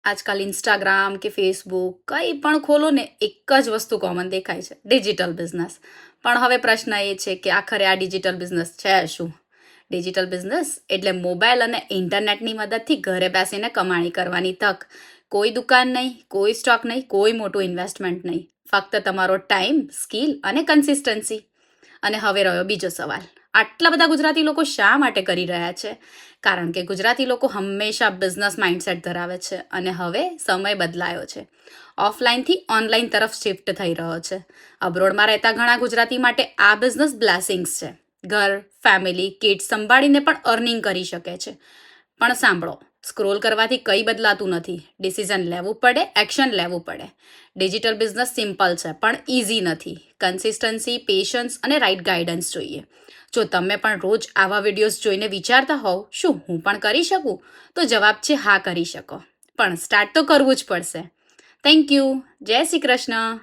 આજકાલ ઇન્સ્ટાગ્રામ કે ફેસબુક કંઈ પણ ખોલો ને એક જ વસ્તુ કોમન દેખાય છે, ડિજિટલ બિઝનેસ. પણ હવે પ્રશ્ન એ છે કે આખરે આ ડિજિટલ બિઝનેસ છે શું? ડિજિટલ બિઝનેસ એટલે મોબાઈલ અને ઇન્ટરનેટની મદદથી ઘરે બેસીને કમાણી કરવાની તક. કોઈ દુકાન નહીં, કોઈ સ્ટોક નહીં, કોઈ મોટું ઇન્વેસ્ટમેન્ટ નહીં, ફક્ત તમારો ટાઈમ, સ્કિલ અને કન્સિસ્ટન્સી. અને હવે રહ્યો બીજો સવાલ, આટલા બધા ગુજરાતી લોકો શા માટે કરી રહ્યા છે? કારણ કે ગુજરાતી લોકો હંમેશા બિઝનેસ માઇન્ડસેટ ધરાવે છે અને હવે સમય બદલાયો છે. ઓફલાઈનથી ઓનલાઈન તરફ શિફ્ટ થઈ રહ્યો છે. અબ્રોડમાં રહેતા ઘણા ગુજરાતી માટે આ બિઝનેસ બ્લેસિંગ્સ છે. ઘર, ફેમિલી, કિડ્સ સંભાળીને પણ અર્નિંગ કરી શકે છે. પણ સાંભળો, સ્ક્રોલ કરવાથી કંઈ બદલાતું નથી. ડિસિઝન લેવું પડે, એક્શન લેવું પડે. ડિજિટલ બિઝનેસ સિમ્પલ છે પણ ઇઝી નથી. કન્સિસ્ટન્સી, પેશન્સ અને રાઇટ ગાઈડન્સ જોઈએ. જો તમે પણ રોજ આવા વિડીયોઝ જોઈને વિચારતા હોવ, શું હું પણ કરી શકું? તો જવાબ છે હા, કરી શકો. પણ સ્ટાર્ટ તો કરવું જ પડશે. Thank you. જય શ્રી કૃષ્ણ.